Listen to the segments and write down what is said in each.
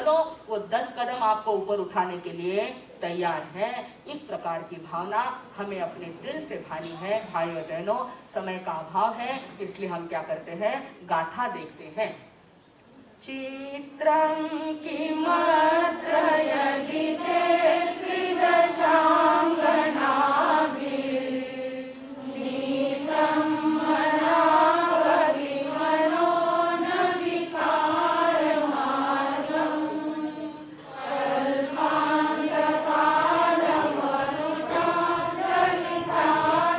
चलो वो 10 कदम आपको ऊपर उठाने के लिए तैयार है। इस प्रकार की भावना हमें अपने दिल से भानी है। भाइयों और बहनों, समय का अभाव है, इसलिए हम क्या करते हैं, गाथा देखते हैं। चित्रं किमत्र यदि ते त्रिदशाङ्गनाभिर्नीतं मनागविमनो न विकारमार्गम् कल्पान्तकालमरुता चलिताचलेन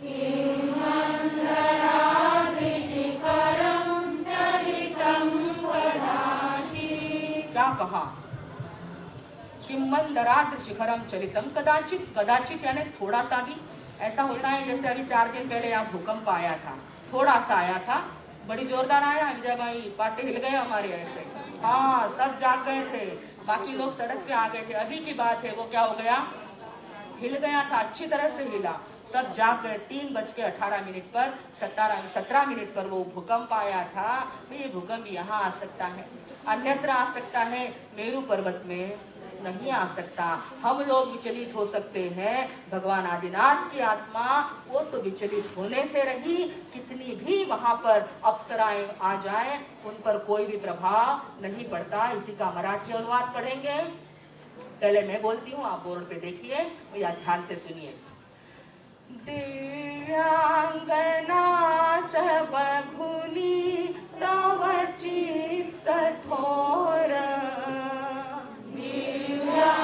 किं मन्दराद्रिशिखरं चलितं कदाचित्। क्या कहा? किम्मंदराद्र शिखरम चलितम कदाचित। कदाचित यानी थोड़ा सा भी। ऐसा होता है जैसे अभी 4 दिन पहले यहाँ भूकंप आया था, थोड़ा सा आया था, बड़ी जोरदार आया, जब भाई पाटे हिल गए हमारे ऐसे, हाँ सब जाग गए थे, बाकी लोग सड़क पे आ गए थे। अभी की बात है, वो क्या हो गया, हिल गया था, अच्छी तरह से हिला, सब जाग गए। 3:18 पर 17 मिनट पर वो भूकंप आया था। तो ये भूकंप यहाँ आ सकता है, अन्यत्र आ सकता है, मेरू पर्वत में नहीं आ सकता। हम लोग विचलित हो सकते हैं, भगवान आदिनाथ की आत्मा वो तो विचलित होने से रही, कितनी भी वहां पर अप्सराएं आ जाएं, उन पर कोई भी प्रभाव नहीं पड़ता। इसी का मराठी अनुवाद पढ़ेंगे। पहले मैं बोलती हूँ, आप बोर्ड पे देखिए या ध्यान से सुनिए। दिव्यांगना सबघुनी तव चित्त थोर, दिव्यांगना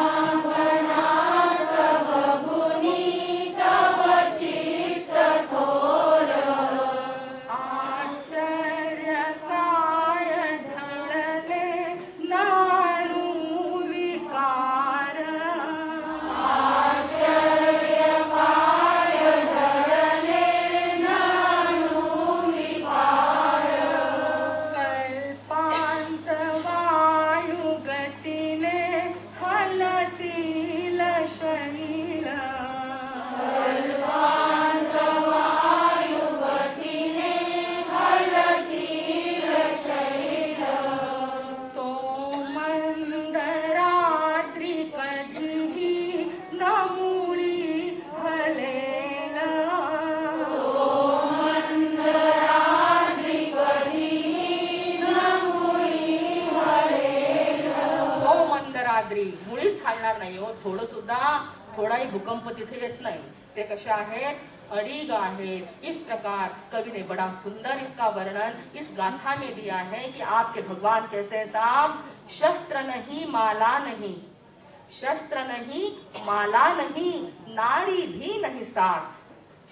सबघुनी तव चित्त थोर, आश्चर्यकाय ढळले नानु विकार, आश्चर्यकाय ढळले नानु विकार, कल्पांत वायुगतीने हलतील शैल, कल्पांत वायुगतीने हलतील शैल, तो मंदराद्री कधीही न मुळी हलेला, तो मंदराद्री कधीही न मुळी हलेला। हो मंदराद्री मुळीच हालणार नाही हो, थोडं सुद्धा, थोडाही भूकंप तिथे येत नहीं। ते कशा आहेत, अड़ीग आहेत। इस प्रकार कवि ने बड़ा सुंदर इसका वर्णन इस गाथा में दिया है कि आपके भगवान कैसे साहब, शस्त्र नहीं माला नहीं, शस्त्र नहीं माला नहीं, नारी भी नहीं साथ,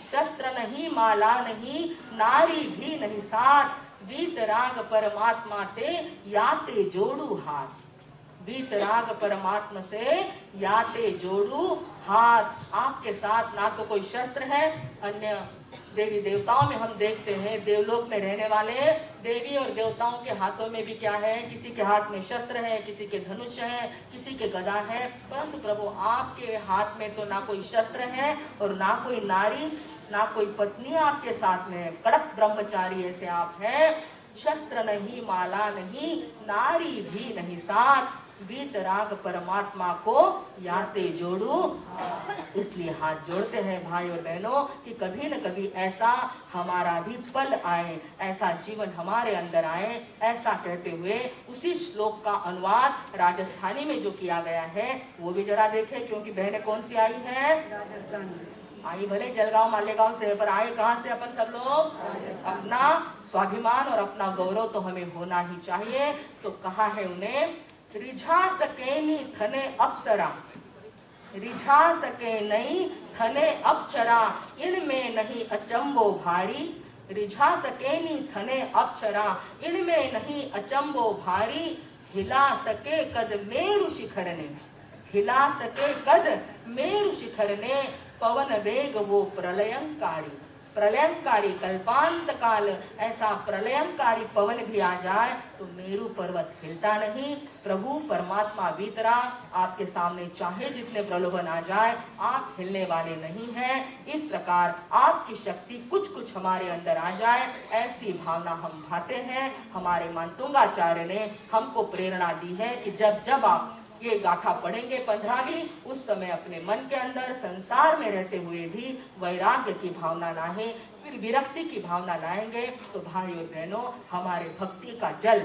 शस्त्र नहीं माला नहीं, नारी भी नहीं साथ, वीतराग परमात्मा ते याते जोड़ू हाथ, वीतराग परमात्मा से याते जोड़ू हाथ। आपके साथ ना तो कोई शस्त्र है, अन्य देवी देवताओं में हम देखते हैं, देवलोक में रहने वाले देवी और देवताओं के हाथों में भी क्या है, किसी के हाथ में शस्त्र है, किसी के धनुष है, किसी के गदा है, परंतु प्रभु आपके हाथ में तो ना कोई शस्त्र है और ना कोई नारी, ना कोई पत्नी आपके साथ में है, कड़क ब्रह्मचारी ऐसे आप हैं। शस्त्र नहीं माला नहीं, नारी भी नहीं साथ, वीतराग परमात्मा को याते जोड़ू। इसलिए हाथ जोड़ते हैं भाई और बहनों कि कभी न कभी ऐसा हमारा भी पल आए, ऐसा जीवन हमारे अंदर आए। ऐसा कहते हुए उसी श्लोक का अनुवाद राजस्थानी में जो किया गया है वो भी जरा देखें, क्योंकि बहनें कौन सी आई हैं, राजस्थानी आई, भले जलगांव मालेगांव से, पर आए कहाँ से अपन सब लोग, अपना स्वाभिमान और अपना गौरव तो हमें होना ही चाहिए। तो कहा है उन्हें, रिझा सके नी थने अप्सरा, रिझा सके नहीं थने अप्सरा, इनमें नहीं अचंबो भारी, रिझा सके नी थने अप्सरा, इनमें नहीं अचंबो भारी, हिला सके कद मेरु शिखर ने, हिला सके कद मेरु शिखर ने, पवन वेग वो प्रलयंकारी, प्रलयंकारी कल्पांत काल ऐसा प्रलयंकारी पवन भी आ जाए तो मेरू पर्वत हिलता नहीं। प्रभु परमात्मा बीतरा आपके सामने चाहे जितने प्रलोभन आ जाए आप हिलने वाले नहीं हैं। इस प्रकार आपकी शक्ति कुछ कुछ हमारे अंदर आ जाए ऐसी भावना हम भाते हैं। हमारे मानतुंगाचार्य ने हमको प्रेरणा दी है कि जब जब आप ये गाथा पढ़ेंगे 15वीं, उस समय अपने मन के अंदर संसार में रहते हुए भी वैराग्य की भावना लाएं, फिर विरक्ति की भावना लाएंगे तो भाइयों और बहनों हमारे भक्ति का जल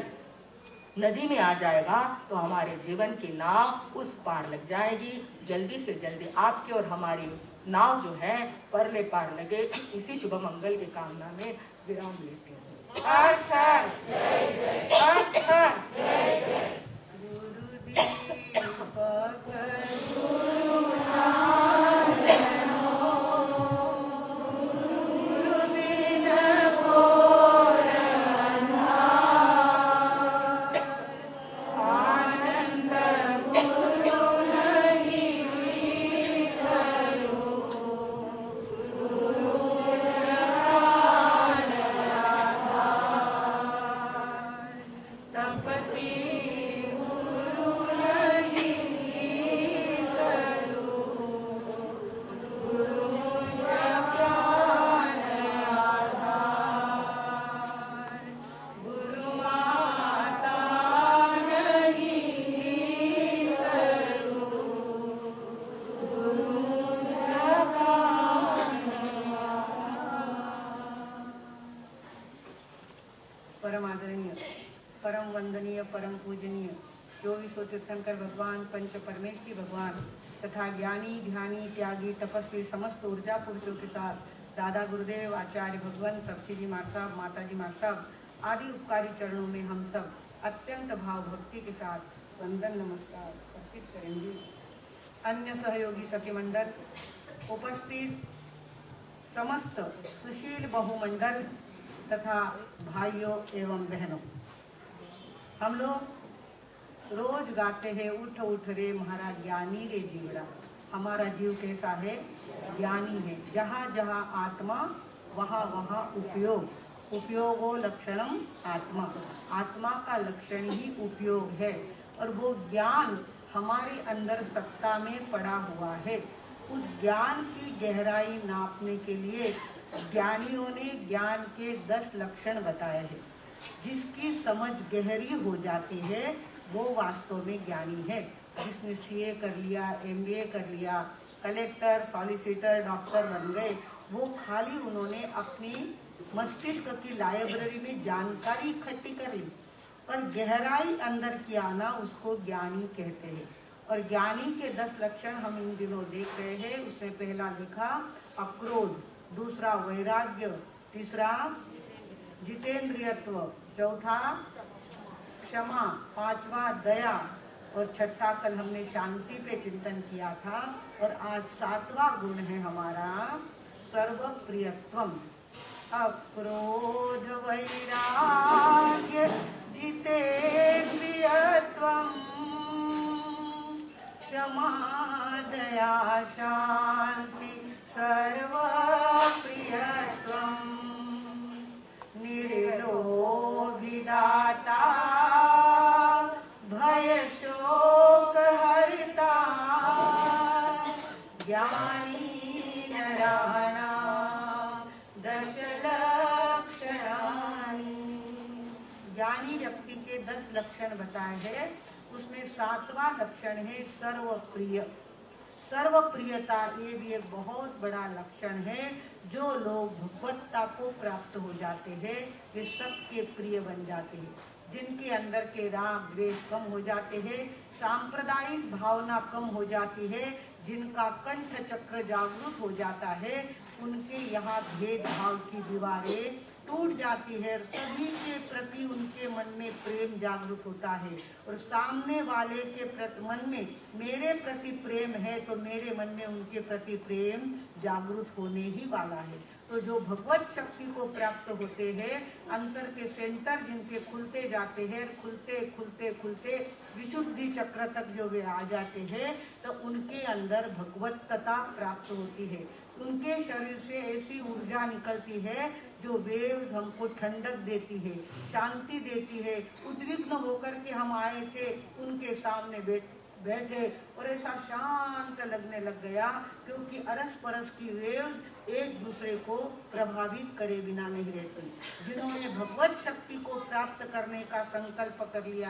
नदी में आ जाएगा तो हमारे जीवन की नाव उस पार लग जाएगी। जल्दी से जल्दी आपकी और हमारी नाव जो है परले पार लगे, इसी शुभ मंगल की कामना में विराम लेते हैं। परम आदरणीय, परम वंदनीय, परम पूजनीय 24 तीर्थंकर भगवान, पंच परमेश्वरी भगवान तथा ज्ञानी ध्यानी त्यागी तपस्वी समस्त ऊर्जा पुरुषों के साथ दादा गुरुदेव आचार्य भगवान सबसी जी माता साहब, माता जी माता साहब आदि उपकारी चरणों में हम सब अत्यंत भाव भक्ति के साथ वंदन नमस्कार अर्पित करेंगे। अन्य सहयोगी सखी मंडल, उपस्थित समस्त सुशील बहुमंडल तथा भाइयों एवं बहनों, हम लोग रोज गाते हैं उठ उठ रे महाराज ज्ञानी रे जीवड़ा। हमारा जीव कैसा है? ज्ञानी है। जहाँ जहाँ आत्मा वहाँ वहाँ उपयोग, उपयोगो लक्षणम आत्मा, आत्मा का लक्षण ही उपयोग है। और वो ज्ञान हमारे अंदर सत्ता में पड़ा हुआ है। उस ज्ञान की गहराई नापने के लिए ज्ञानियों ने ज्ञान के 10 लक्षण बताए हैं। जिसकी समझ गहरी हो जाती है वो वास्तव में ज्ञानी है। जिसने सीए कर लिया, एमबीए कर लिया, कलेक्टर, सॉलिसिटर, डॉक्टर बन गए, वो खाली उन्होंने अपनी मस्तिष्क की लाइब्रेरी में जानकारी इकट्ठी कर ली, पर गहराई अंदर की आना उसको ज्ञानी कहते हैं। और ज्ञानी के 10 लक्षण हम इन दिनों देख रहे हैं। उसमें पहला लिखा अक्रोध, दूसरा वैराग्य, तीसरा जितेंद्रियत्व, चौथा क्षमा, पांचवा दया और छठा कल हमने शांति पे चिंतन किया था। और आज 7वां गुण है हमारा सर्वप्रियत्वम। अक्रोध वैराग्य जितेंद्रियत्वम, क्षमा दया शांति सर्वप्रियत्वम, निर्लोभिदाता भय शोक हरिता, ज्ञानी नराणां दश लक्षणानि। ज्ञानी व्यक्ति के 10 लक्षण बताए हैं। उसमें 7वां लक्षण है सर्वप्रिय। सर्वप्रियता ये भी एक बहुत बड़ा लक्षण है। जो लोग भगवत्ता को प्राप्त हो जाते हैं वे सबके प्रिय बन जाते हैं। जिनके अंदर के राग द्वेष कम हो जाते हैं, सांप्रदायिक भावना कम हो जाती है, जिनका कंठ चक्र जागृत हो जाता है, उनके यहाँ भेदभाव की दीवारें टूट जाती है। सभी के प्रति उनके मन में प्रेम जागृत होता है। और सामने वाले के मन में मेरे प्रति प्रेम है तो मेरे मन में उनके प्रति प्रेम जागृत होने ही वाला है। तो जो भगवत शक्ति को प्राप्त होते हैं, अंतर के सेंटर जिनके खुलते जाते हैं, खुलते खुलते खुलते विशुद्धि चक्र तक जो वे आ जाते हैं, तो उनके अंदर भगवत्ता प्राप्त होती है। उनके शरीर से ऐसी ऊर्जा निकलती है जो वेव्स हमको ठंडक देती है, शांति देती है। उद्विग्न होकर के हम आए थे, उनके सामने बैठे और ऐसा शांत लगने लग गया, क्योंकि अरस परस की वेव्स एक दूसरे को प्रभावित करे बिना नहीं रहती। जिन्होंने भगवत शक्ति को प्राप्त करने का संकल्प कर लिया